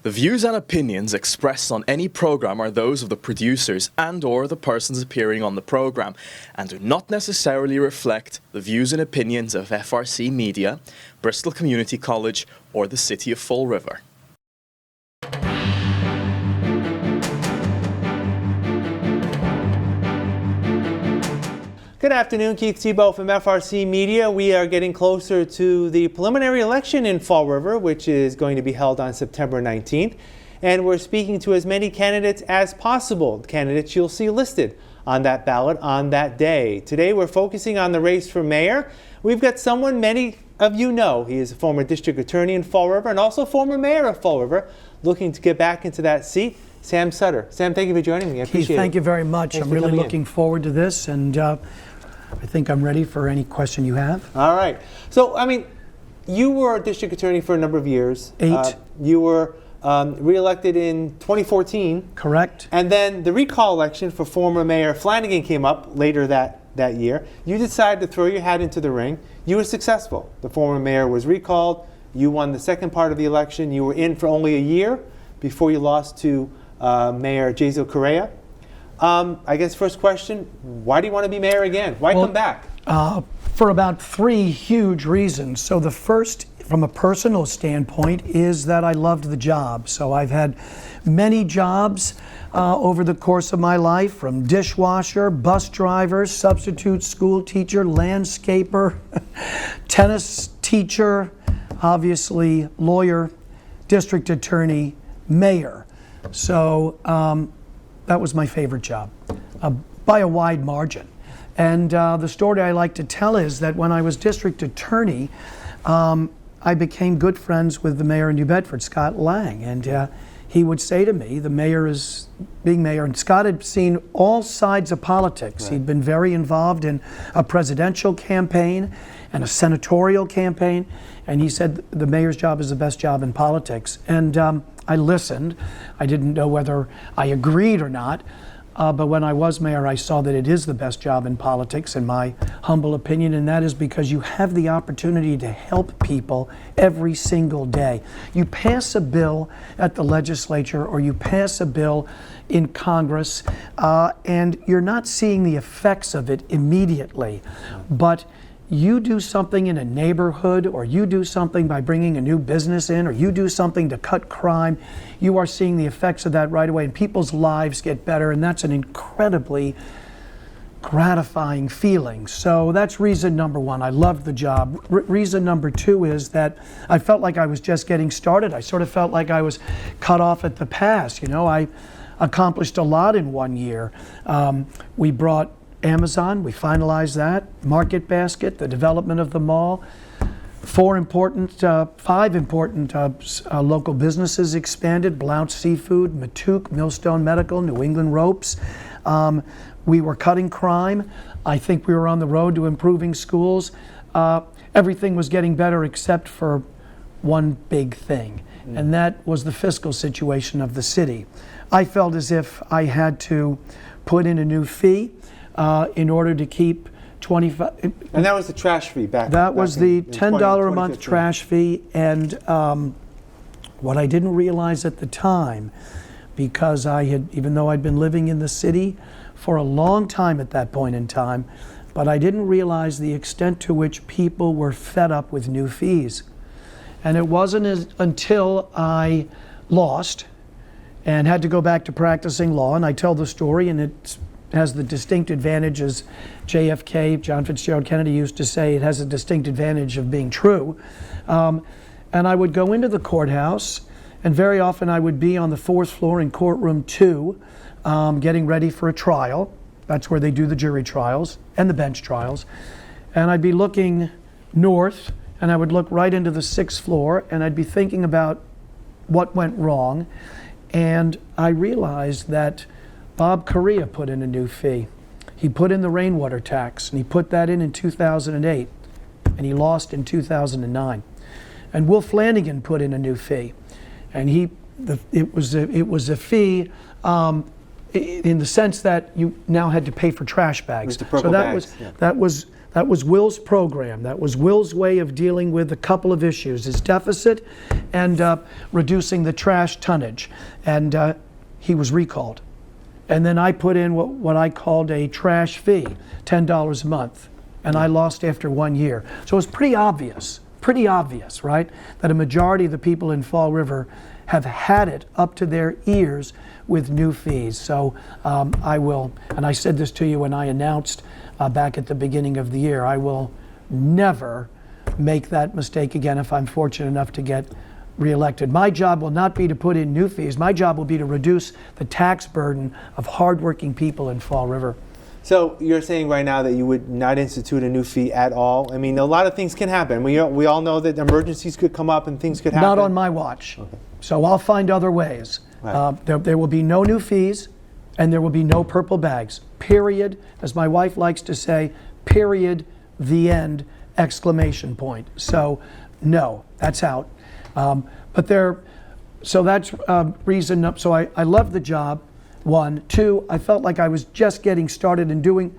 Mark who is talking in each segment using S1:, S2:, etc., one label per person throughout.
S1: The views and opinions expressed on any program are those of the producers and/or the persons appearing on the program and do not necessarily reflect the views and opinions of FRC Media, Bristol Community College, or the City of Fall River.
S2: Good afternoon, Keith Tebow from FRC Media. We are getting closer to the preliminary election in Fall River, which is going to be held on September 19th. And we're speaking to as many candidates as possible, candidates you'll see listed on that ballot on that day. Today we're focusing on the race for mayor. We've got someone many of you know. He is a former district attorney in Fall River and also former mayor of Fall River, looking to get back into that seat. Sam Sutter. Sam, thank you for joining me. I appreciate it.
S3: Keith, thank you very much.
S2: Thanks
S3: I'm really looking forward to this, and I think I'm ready for any question you have.
S2: All right. So, I mean, you were a district attorney for a number of years.
S3: 8.
S2: You were re-elected in 2014.
S3: Correct.
S2: And then the recall election for former Mayor Flanagan came up later that year. You decided to throw your hat into the ring. You were successful. The former mayor was recalled. You won the second part of the election. You were in for only a year before you lost to Mayor Jazel Correa. I guess first question, why do you want to be mayor again? Why come back?
S3: For about 3 huge reasons. So the first, from a personal standpoint, is that I loved the job. So I've had many jobs over the course of my life, from dishwasher, bus driver, substitute school teacher, landscaper, tennis teacher, obviously lawyer, district attorney, mayor. So that was my favorite job by a wide margin. And the story I like to tell is that when I was district attorney, I became good friends with the mayor of New Bedford, Scott Lang. And he would say to me, the mayor is being mayor, and Scott had seen all sides of politics. Right. He'd been very involved in a presidential campaign and a senatorial campaign. And he said the mayor's job is the best job in politics. And I listened. I didn't know whether I agreed or not, but when I was mayor, I saw that it is the best job in politics, in my humble opinion, and that is because you have the opportunity to help people every single day. You pass a bill at the legislature or you pass a bill in Congress, and you're not seeing the effects of it immediately, but you do something in a neighborhood, or you do something by bringing a new business in, or you do something to cut crime, you are seeing the effects of that right away, and people's lives get better, and that's an incredibly gratifying feeling. So that's reason number one. I loved the job. Reason number two is that I felt like I was just getting started. I sort of felt like I was cut off at the pass. You know, I accomplished a lot in 1 year. We brought Amazon, we finalized that, Market Basket, the development of the mall, 5 important local businesses expanded, Blount Seafood, Matook, Millstone Medical, New England Ropes. We were cutting crime. I think we were on the road to improving schools. Everything was getting better except for one big thing, and that was the fiscal situation of the city. I felt as if I had to put in a new fee in order to keep 25.
S2: And that was the trash fee back.
S3: That was the $10 a month trash fee, and what I didn't realize at the time, because even though I'd been living in the city for a long time at that point in time, but I didn't realize the extent to which people were fed up with new fees. And it wasn't until I lost and had to go back to practicing law, and I tell the story, and it has the distinct advantage, as JFK, John Fitzgerald Kennedy, used to say, it has a distinct advantage of being true. And I would go into the courthouse, and very often I would be on the 4th floor in courtroom 2, getting ready for a trial. That's where they do the jury trials and the bench trials. And I'd be looking north, and I would look right into the 6th floor, and I'd be thinking about what went wrong. And I realized that Bob Correa put in a new fee. He put in the rainwater tax, and he put that in 2008, and he lost in 2009. And Will Flanagan put in a new fee, and it was a fee in the sense that you now had to pay for trash bags.
S2: The purple bags.
S3: That That was Will's program. That was Will's way of dealing with a couple of issues, his deficit and reducing the trash tonnage. And he was recalled. And then I put in what I called a trash fee, $10 a month. And I lost after 1 year. So it's pretty obvious, right, that a majority of the people in Fall River have had it up to their ears with new fees. So I will, and I said this to you when I announced back at the beginning of the year, I will never make that mistake again if I'm fortunate enough to get reelected. My job will not be to put in new fees. My job will be to reduce the tax burden of hardworking people in Fall River.
S2: So you're saying right now that you would not institute a new fee at all? I mean, a lot of things can happen. We all know that emergencies could come up and things could happen.
S3: Not on my watch. Okay. So I'll find other ways. Right. There will be no new fees and there will be no purple bags. Period. As my wife likes to say, period, the end, exclamation point. So no, that's out. So that's reason. So I love the job. 1, 2, I felt like I was just getting started and doing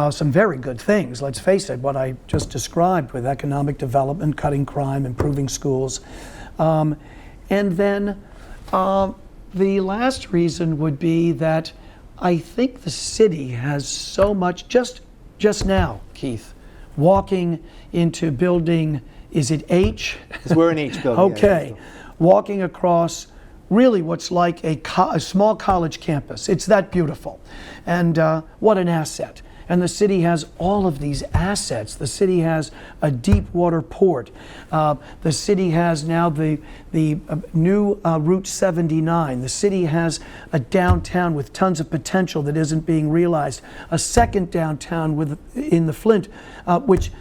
S3: some very good things. Let's face it, what I just described with economic development, cutting crime, improving schools. And then the last reason would be that I think the city has so much, just now, Keith, walking into building, is it H?
S2: We're in H building.
S3: Okay, walking across really what's like a small college campus. It's that beautiful. And what an asset. And the city has all of these assets. The city has a deep water port. The city has now the new Route 79. The city has a downtown with tons of potential that isn't being realized. A second downtown in the Flint, which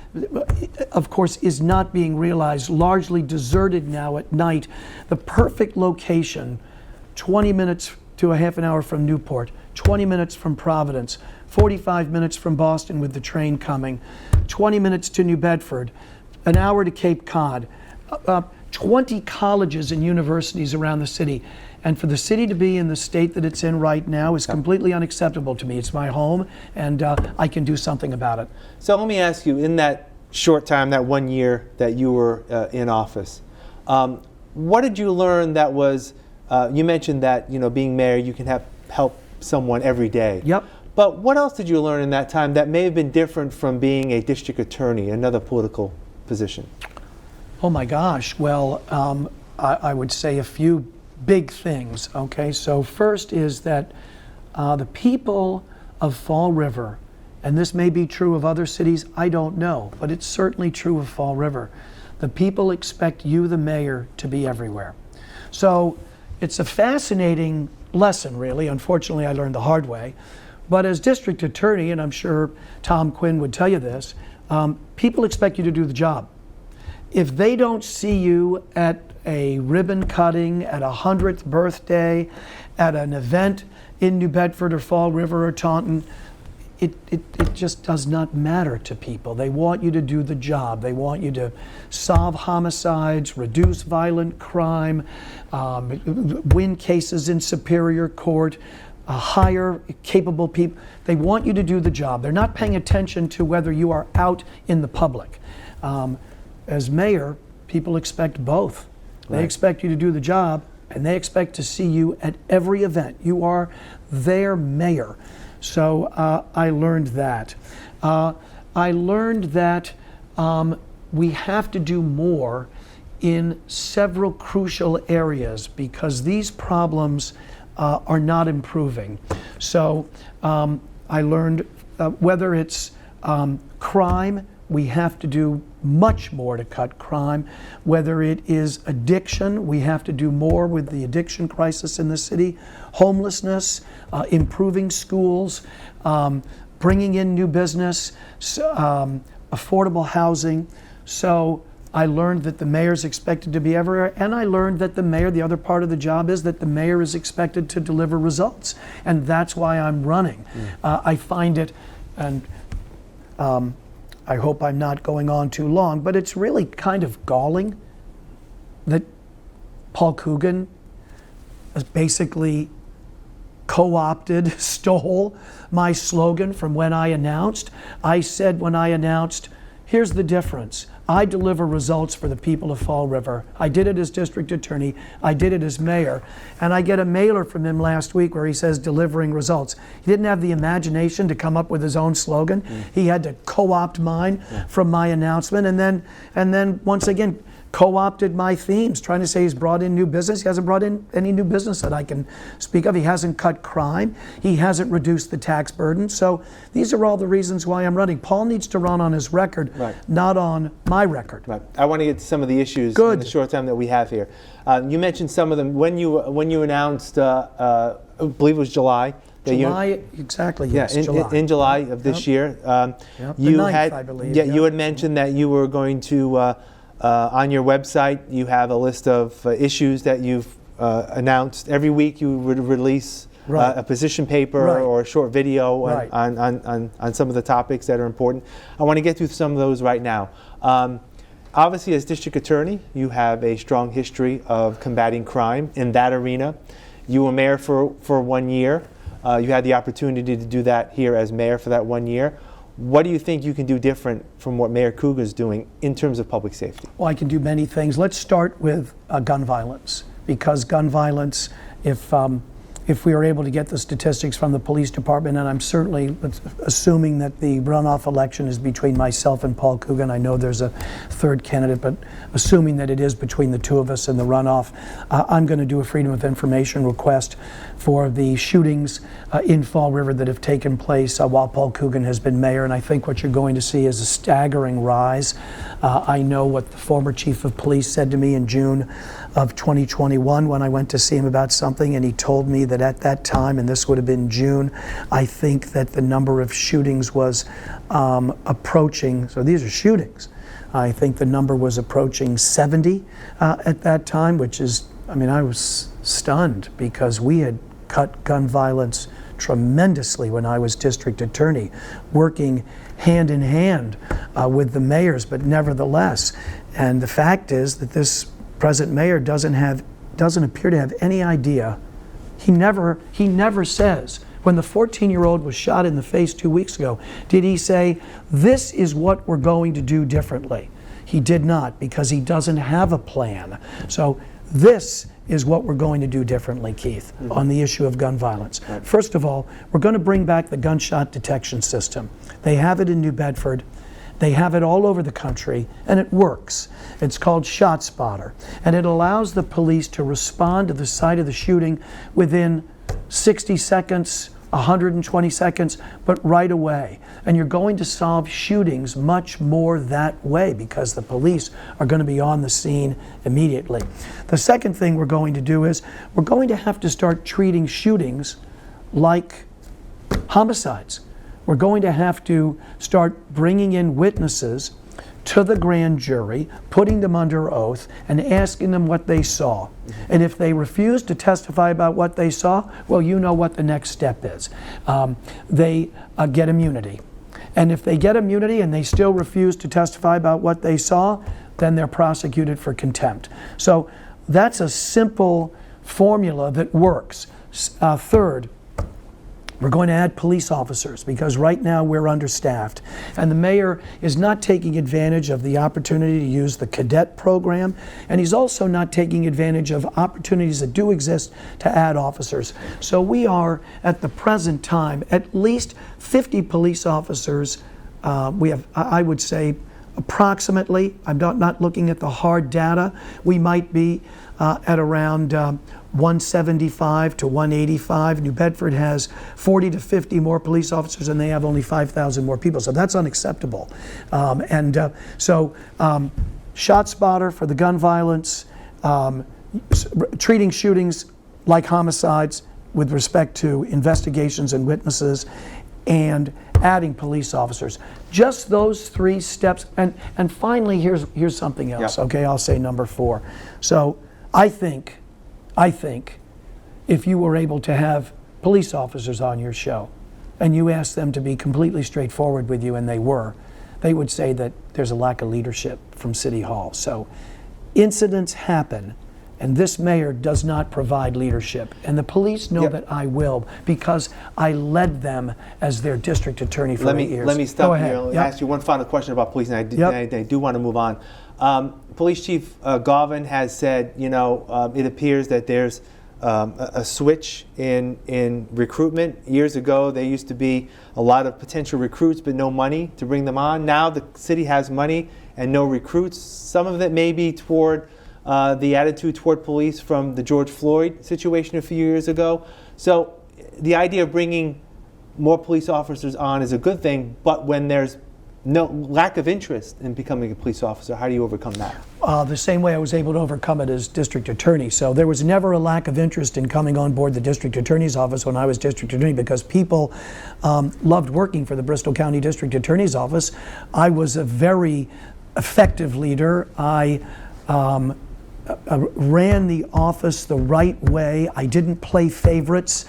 S3: of course is not being realized, largely deserted now at night. The perfect location, 20 minutes to a half an hour from Newport, 20 minutes from Providence, 45 minutes from Boston with the train coming, 20 minutes to New Bedford, an hour to Cape Cod, 20 colleges and universities around the city. And for the city to be in the state that it's in right now is completely unacceptable to me. It's my home, and I can do something about it.
S2: So let me ask you, in that short time, that 1 year that you were in office, what did you learn that was, you mentioned that, being mayor, you can help someone every day.
S3: Yep.
S2: But what else did you learn in that time that may have been different from being a district attorney, another political position?
S3: Oh my gosh. Well, I would say a few big things. Okay, so first is that the people of Fall River, and this may be true of other cities, I don't know, but it's certainly true of Fall River. The people expect you, the mayor, to be everywhere. So it's a fascinating lesson, really. Unfortunately, I learned the hard way. But as district attorney, and I'm sure Tom Quinn would tell you this, people expect you to do the job. If they don't see you at a ribbon cutting, at a 100th birthday, at an event in New Bedford or Fall River or Taunton, it just does not matter to people. They want you to do the job. They want you to solve homicides, reduce violent crime, win cases in Superior Court, hire capable people. They want you to do the job. They're not paying attention to whether you are out in the public. As mayor, people expect both. They expect you to do the job, and they expect to see you at every event. You are their mayor. So I learned that. I learned that we have to do more in several crucial areas because these problems are not improving. So I learned whether it's crime, we have to do much more to cut crime. Whether it is addiction, we have to do more with the addiction crisis in the city. Homelessness, improving schools, bringing in new business, affordable housing. So I learned that the mayor is expected to be everywhere, and I learned that the mayor, the other part of the job is that the mayor is expected to deliver results, and that's why I'm running. I find it, and I hope I'm not going on too long, but it's really kind of galling that Paul Coogan is basically co-opted, stole my slogan from when I announced. I said when I announced, here's the difference. I deliver results for the people of Fall River. I did it as district attorney. I did it as mayor. And I get a mailer from him last week where he says delivering results. He didn't have the imagination to come up with his own slogan. He had to co-opt mine from my announcement, and then once again co-opted my themes, trying to say he's brought in new business. He hasn't brought in any new business that I can speak of. He hasn't cut crime. He hasn't reduced the tax burden. So these are all the reasons why I'm running. Paul needs to run on his record, not on my record.
S2: Right. I want to get to some of the issues in the short time that we have here. You mentioned some of them when you announced, I believe it was July.
S3: July, exactly. Yes, July.
S2: In July of this year, you 9th, had, I believe. You had mentioned that you were going to. On your website, you have a list of issues that you've announced. Every week you would release a position paper or a short video on some of the topics that are important. I want to get through some of those right now. Obviously, as district attorney, you have a strong history of combating crime in that arena. You were mayor for 1 year. You had the opportunity to do that here as mayor for that 1 year. What do you think you can do different from what Mayor Kruger is doing in terms of public safety?
S3: Well, I can do many things. Let's start with gun violence, because gun violence, if we are able to get the statistics from the police department, and I'm certainly assuming that the runoff election is between myself and Paul Coogan. I know there's a third candidate, but assuming that it is between the two of us in the runoff, I'm going to do a Freedom of Information request for the shootings in Fall River that have taken place while Paul Coogan has been mayor. And I think what you're going to see is a staggering rise. I know what the former chief of police said to me in June of 2021 when I went to see him about something, and he told me that at that time, and this would have been June, I think that the number of shootings was approaching, so these are shootings, I think the number was approaching 70 at that time, which is, I mean, I was stunned because we had cut gun violence tremendously when I was district attorney, working hand in hand with the mayors, but nevertheless. And the fact is that this present mayor doesn't appear to have any idea. He never says, when the 14-year-old was shot in the face 2 weeks ago, did he say, this is what we're going to do differently? He did not, because he doesn't have a plan. So this is what we're going to do differently, Keith, on the issue of gun violence. First of all, we're going to bring back the gunshot detection system. They have it in New Bedford. They have it all over the country, and it works. It's called ShotSpotter, and it allows the police to respond to the site of the shooting within 60 seconds, 120 seconds, but right away. And you're going to solve shootings much more that way because the police are going to be on the scene immediately. The second thing we're going to do is we're going to have to start treating shootings like homicides. We're going to have to start bringing in witnesses to the grand jury, putting them under oath, and asking them what they saw. And if they refuse to testify about what they saw, well, you know what the next step is. They get immunity. And if they get immunity and they still refuse to testify about what they saw, then they're prosecuted for contempt. So that's a simple formula that works. Third, we're going to add police officers because right now we're understaffed. And the mayor is not taking advantage of the opportunity to use the cadet program, and he's also not taking advantage of opportunities that do exist to add officers. So we are, at the present time, at least 50 police officers. We have, I would say, approximately, I'm not looking at the hard data, we might be at around 175 to 185. New Bedford has 40 to 50 more police officers and they have only 5,000 more people. So that's unacceptable. ShotSpotter for the gun violence, treating shootings like homicides with respect to investigations and witnesses, and adding police officers. Just those 3 steps. And finally, here's something else. Okay, I'll say number 4. So I think if you were able to have police officers on your show and you asked them to be completely straightforward with you, and they would say that there's a lack of leadership from City Hall. So incidents happen And this mayor does not provide leadership. And the police know that I will, because I led them as their district attorney for 8 years.
S2: Let me stop
S3: Go
S2: here.
S3: ahead.
S2: I'll
S3: Yep.
S2: ask you one final question about police, and
S3: Yep.
S2: I do want to move on. Police Chief Garvin has said, it appears that there's a switch in recruitment. Years ago, there used to be a lot of potential recruits, but no money to bring them on. Now the city has money and no recruits. Some of it may be toward the attitude toward police from the George Floyd situation a few years ago. So the idea of bringing more police officers on is a good thing, but when there's no lack of interest in becoming a police officer, how do you overcome that?
S3: The same way I was able to overcome it as district attorney. So there was never a lack of interest in coming on board the district attorney's office when I was district attorney, because people loved working for the Bristol County District Attorney's Office. I was a very effective leader. I ran the office the right way. I didn't play favorites.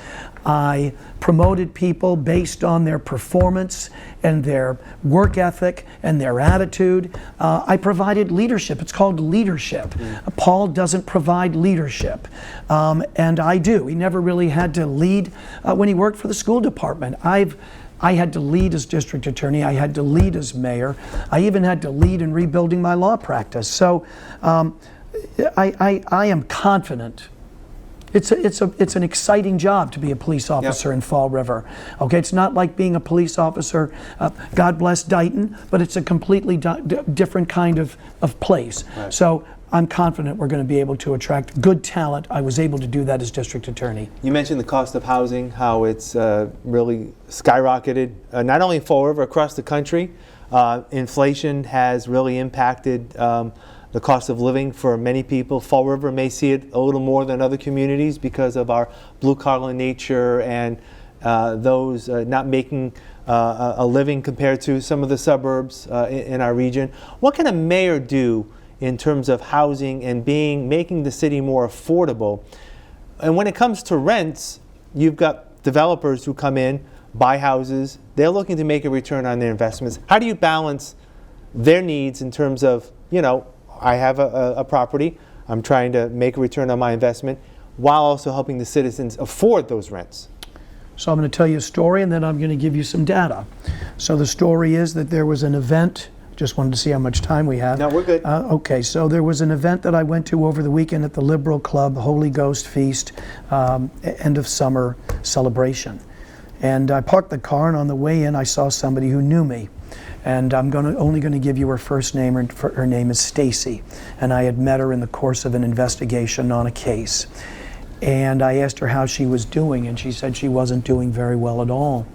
S3: I promoted people based on their performance and their work ethic and their attitude. I provided leadership. It's called leadership. Paul doesn't provide leadership, and I do. He never really had to lead when he worked for the school department. I had to lead as district attorney. I had to lead as mayor. I even had to lead in rebuilding my law practice. So I am confident. It's an exciting job to be a police officer in Fall River. Okay, it's not like being a police officer, God bless Dighton, but it's a completely different kind of place. Right. So I'm confident we're going to be able to attract good talent. I was able to do that as district attorney.
S2: You mentioned the cost of housing, how it's really skyrocketed, not only in Fall River, across the country. Inflation has really impacted the cost of living for many people. Fall River may see it a little more than other communities because of our blue-collar nature and those not making a living compared to some of the suburbs in our region. What can a mayor do in terms of housing and making the city more affordable? And when it comes to rents, you've got developers who come in, buy houses, they're looking to make a return on their investments. How do you balance their needs in terms of, I have a property, I'm trying to make a return on my investment, while also helping the citizens afford those rents?
S3: So I'm going to tell you a story, and then I'm going to give you some data. So the story is that there was an event. Just wanted to see how much time we have.
S2: No, we're good.
S3: Okay, so there was an event that I went to over the weekend at the Liberal Club, Holy Ghost Feast, end of summer celebration. And I parked the car, and on the way in, I saw somebody who knew me. And I'm only going to give you her first name. Her name is Stacy. And I had met her in the course of an investigation on a case. And I asked her how she was doing, and she said she wasn't doing very well at all.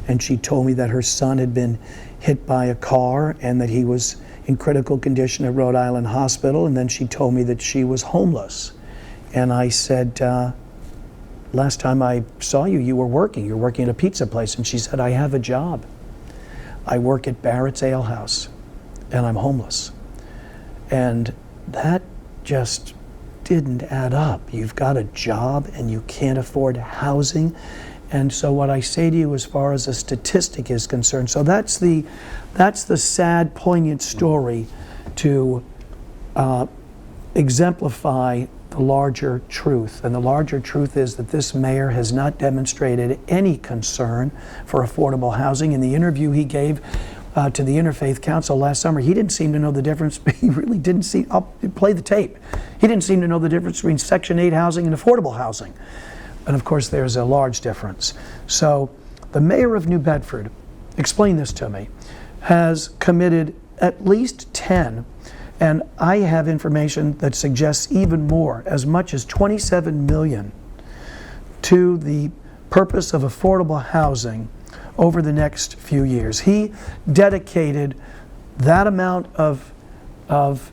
S3: And she told me that her son had been hit by a car and that he was in critical condition at Rhode Island Hospital. And then she told me that she was homeless. And I said, last time I saw you, you were working. You're working at a pizza place. And she said, I have a job. I work at Barrett's Ale House, and I'm homeless. And that just didn't add up. You've got a job, and you can't afford housing. And so what I say to you as far as a statistic is concerned, so that's the sad, poignant story to exemplify the larger truth. And the larger truth is that this mayor has not demonstrated any concern for affordable housing. In the interview he gave to the Interfaith Council last summer, he didn't seem to know the difference. He really didn't see, I'll play the tape. He didn't seem to know the difference between Section 8 housing and affordable housing. And of course there's a large difference. So the mayor of New Bedford, explain this to me, has committed at least 10, and I have information that suggests even more, as much as $27 million to the purpose of affordable housing over the next few years. He dedicated that amount of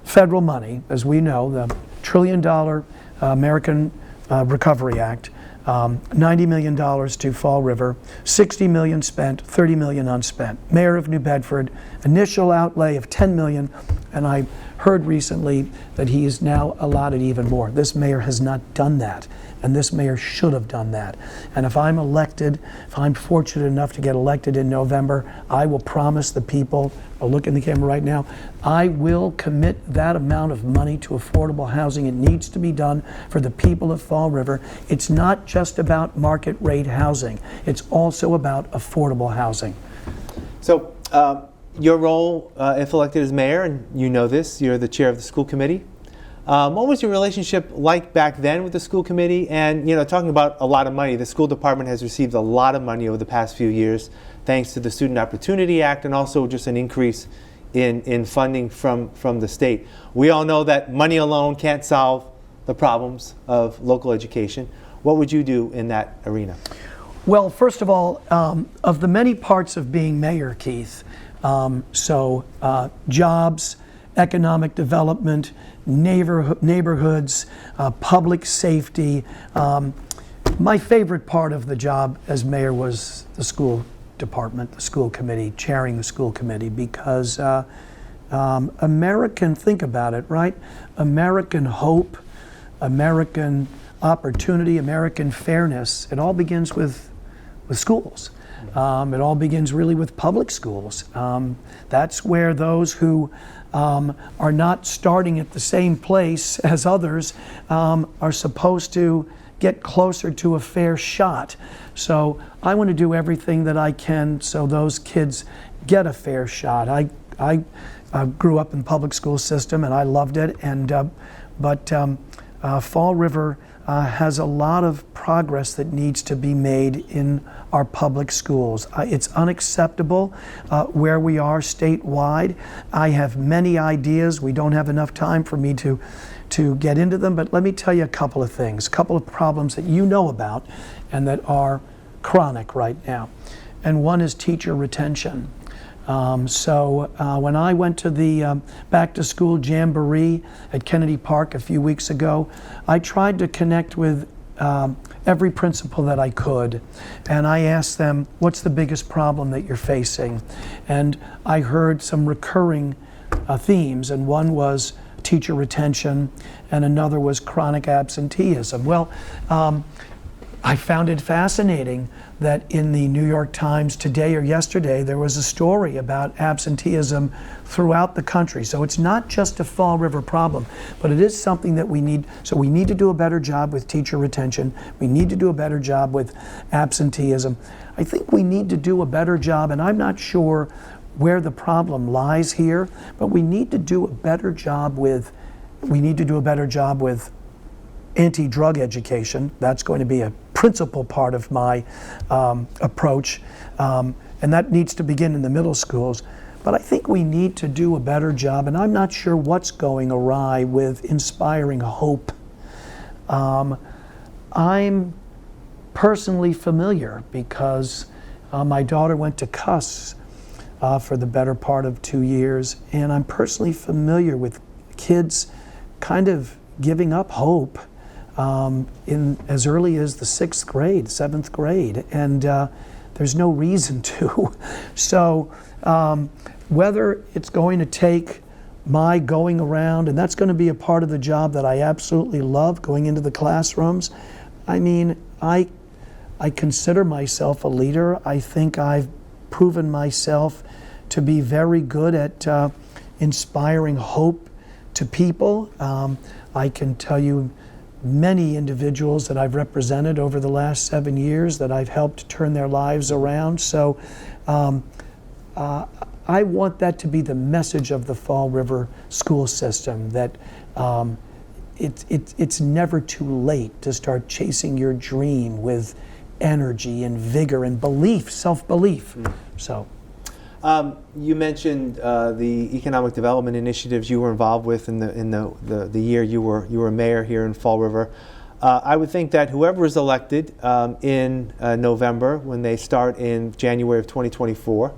S3: federal money, as we know, the $1 trillion American Recovery Act, $90 million to Fall River, $60 million spent, $30 million unspent. Mayor of New Bedford, initial outlay of $10 million, and I heard recently that he is now allotted even more. This mayor has not done that, and this mayor should have done that. And if I'm elected, if I'm fortunate enough to get elected in November, I will promise the people, I'll look in the camera right now, I will commit that amount of money to affordable housing. It needs to be done for the people of Fall River. It's not just about market rate housing. It's also about affordable housing.
S2: So your role, if elected as mayor, and you know this, you're the chair of the school committee. What was your relationship like back then with the school committee? And, you know, talking about a lot of money, the school department has received a lot of money over the past few years, thanks to the Student Opportunity Act and also just an increase in funding from the state. We all know that money alone can't solve the problems of local education. What would you do in that arena?
S3: Well, first of all, of the many parts of being mayor, Keith, jobs, economic development, neighborhoods, public safety. My favorite part of the job as mayor was the school department, the school committee, chairing the school committee, because think about it, right? American hope, American opportunity, American fairness, it all begins with schools. It all begins really with public schools. That's where those who are not starting at the same place as others are supposed to get closer to a fair shot. So I want to do everything that I can so those kids get a fair shot. I grew up in the public school system and I loved it, but Fall River has a lot of progress that needs to be made in our public schools. It's unacceptable where we are statewide. I have many ideas. We don't have enough time for me to get into them, but let me tell you a couple of things, a couple of problems that you know about and that are chronic right now. And one is teacher retention. When I went to the back to school jamboree at Kennedy Park a few weeks ago, I tried to connect with every principal that I could, and I asked them, what's the biggest problem that you're facing? And I heard some recurring themes, and one was teacher retention, and another was chronic absenteeism. Well, I found it fascinating that in the New York Times today or yesterday, there was a story about absenteeism throughout the country. So it's not just a Fall River problem, but it is something that we need. So we need to do a better job with teacher retention. We need to do a better job with absenteeism. I think we need to do a better job, and I'm not sure where the problem lies here, but we need to do a better job with anti-drug education. That's going to be a principal part of my approach, and that needs to begin in the middle schools. But I think we need to do a better job, and I'm not sure what's going awry with inspiring hope. I'm personally familiar because my daughter went to CUS for the better part of 2 years, and I'm personally familiar with kids kind of giving up hope in as early as the 6th grade, 7th grade, and there's no reason to. So whether it's going to take my going around, and that's going to be a part of the job that I absolutely love, going into the classrooms. I mean, I consider myself a leader. I think I've proven myself to be very good at inspiring hope to people. I can tell you many individuals that I've represented over the last 7 years that I've helped turn their lives around. So I want that to be the message of the Fall River school system, that it's never too late to start chasing your dream with energy and vigor and belief, self-belief. So.
S2: You mentioned the economic development initiatives you were involved with in the year you were mayor here in Fall River. I would think that whoever is elected in November, when they start in January of 2024,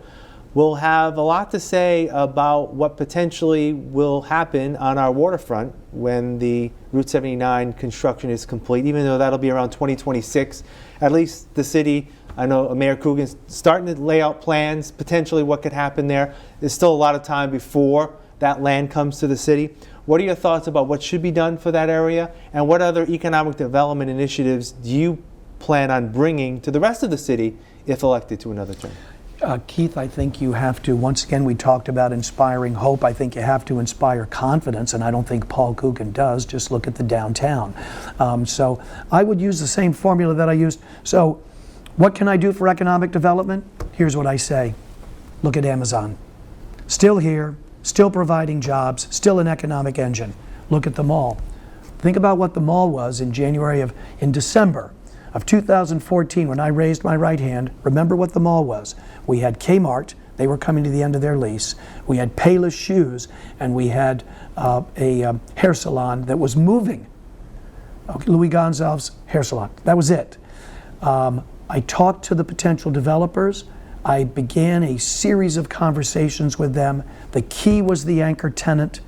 S2: will have a lot to say about what potentially will happen on our waterfront when the Route 79 construction is complete, even though that'll be around 2026. At least the city, I know Mayor Coogan's starting to lay out plans, potentially what could happen there. There's still a lot of time before that land comes to the city. What are your thoughts about what should be done for that area, and what other economic development initiatives do you plan on bringing to the rest of the city if elected to another term?
S3: Keith, I think you have to, once again, we talked about inspiring hope. I think you have to inspire confidence, and I don't think Paul Coogan does. Just look at the downtown. So I would use the same formula that I used. So what can I do for economic development? Here's what I say. Look at Amazon. Still here, still providing jobs, still an economic engine. Look at the mall. Think about what the mall was in December of 2014, when I raised my right hand. Remember what the mall was. We had Kmart, they were coming to the end of their lease. We had Payless Shoes, and we had a hair salon that was moving. Okay, Louis Gonzalez hair salon, that was it. I talked to the potential developers. I began a series of conversations with them. The key was the anchor tenant,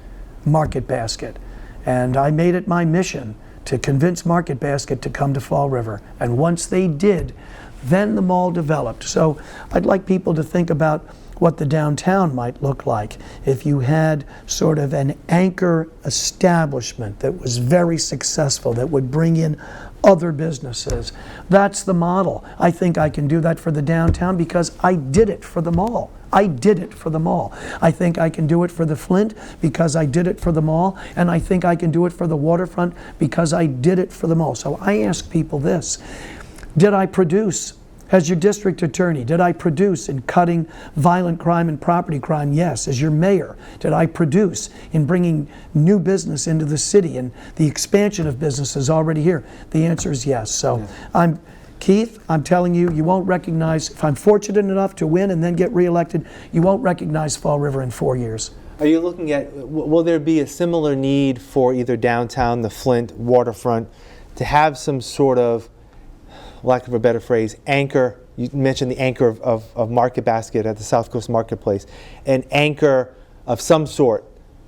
S3: Market Basket. And I made it my mission to convince Market Basket to come to Fall River. And once they did, then the mall developed. So I'd like people to think about what the downtown might look like if you had sort of an anchor establishment that was very successful, that would bring in other businesses. That's the model. I think I can do that for the downtown because I did it for the mall. I did it for the mall. I think I can do it for the Flint because I did it for the mall, and I think I can do it for the waterfront because I did it for the mall. So I ask people this: did I produce as your district attorney? Did I produce in cutting violent crime and property crime? Yes. As your mayor, did I produce in bringing new business into the city and the expansion of businesses already here? The answer is yes. So Keith, I'm telling you, you won't recognize, if I'm fortunate enough to win and then get reelected, you won't recognize Fall River in 4 years.
S2: Are you looking at, will there be a similar need for either downtown, the Flint, waterfront, to have some sort of, lack of a better phrase, anchor? You mentioned the anchor of Market Basket at the South Coast Marketplace, an anchor of some sort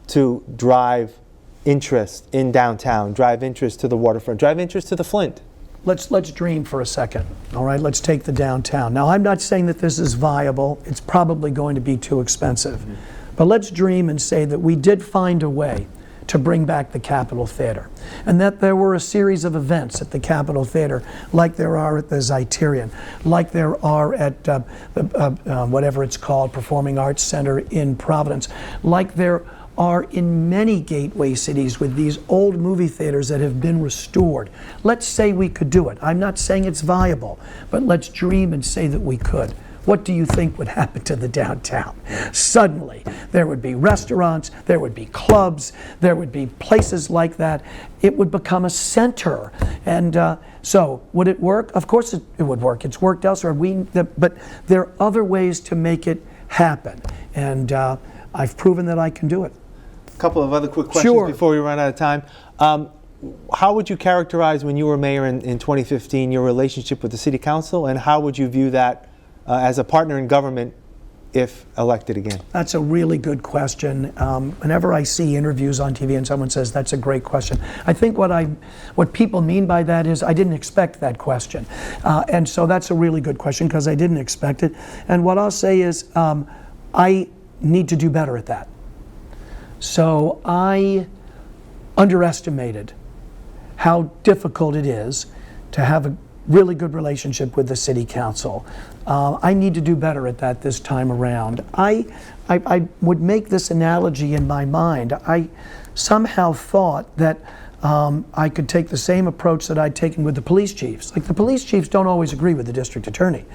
S2: to drive interest in downtown, drive interest to the waterfront, drive interest to the Flint.
S3: Let's dream for a second, all right? Let's take the downtown. Now, I'm not saying that this is viable. It's probably going to be too expensive. Mm-hmm. But let's dream and say that we did find a way to bring back the Capitol Theater, and that there were a series of events at the Capitol Theater, like there are at the Zeiterion, like there are at whatever it's called, Performing Arts Center in Providence, like there are in many gateway cities with these old movie theaters that have been restored. Let's say we could do it. I'm not saying it's viable, but let's dream and say that we could. What do you think would happen to the downtown? Suddenly, there would be restaurants, there would be clubs, there would be places like that. It would become a center. And so, would it work? Of course it would work. It's worked elsewhere. But there are other ways to make it happen. And I've proven that I can do it.
S2: A couple of other quick questions before we run out of time. How would you characterize, when you were mayor in 2015, your relationship with the city council, and how would you view that as a partner in government if elected again?
S3: That's a really good question. Whenever I see interviews on TV and someone says that's a great question, I think what people mean by that is I didn't expect that question. And so that's a really good question because I didn't expect it. And what I'll say is I need to do better at that. So I underestimated how difficult it is to have a really good relationship with the city council. I need to do better at that this time around. I would make this analogy in my mind. I somehow thought that I could take the same approach that I'd taken with the police chiefs. Like, the police chiefs don't always agree with the district attorney.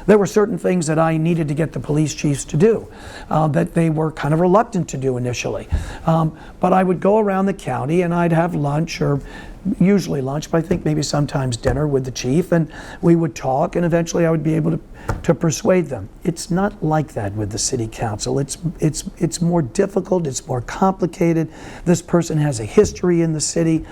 S3: There were certain things that I needed to get the police chiefs to do that they were kind of reluctant to do initially. But I would go around the county and I'd have lunch, or usually lunch, but I think maybe sometimes dinner with the chief, and we would talk, and eventually I would be able to persuade them. It's not like that with the city council. It's more difficult, it's more complicated. This person has a history in the city.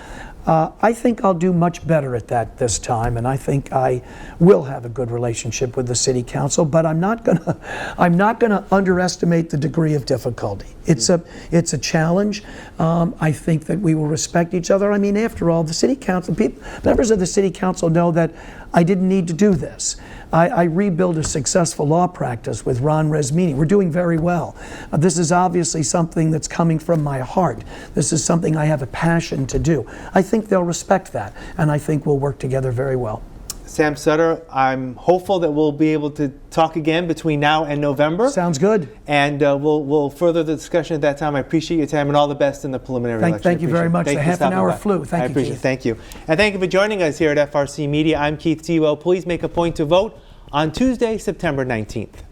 S3: I think I'll do much better at that this time, and I think I will have a good relationship with the city council, but I'm not gonna underestimate the degree of difficulty. It's a challenge. I think that we will respect each other. I mean, after all, the city council, members of the city council know that I didn't need to do this. I rebuilt a successful law practice with Ron Resmini. We're doing very well. This is obviously something that's coming from my heart. This is something I have a passion to do. I think they'll respect that, and I think we'll work together very well.
S2: Sam Sutter, I'm hopeful that we'll be able to talk again between now and November.
S3: Sounds good.
S2: And we'll further the discussion at that time. I appreciate your time and all the best in the preliminary election.
S3: Thank you very much. The half an hour flew. Thank you,
S2: I appreciate
S3: Keith.
S2: it. Thank you. And thank you for joining us here at FRC Media. I'm Keith Tewell. Please make a point to vote on Tuesday, September 19th.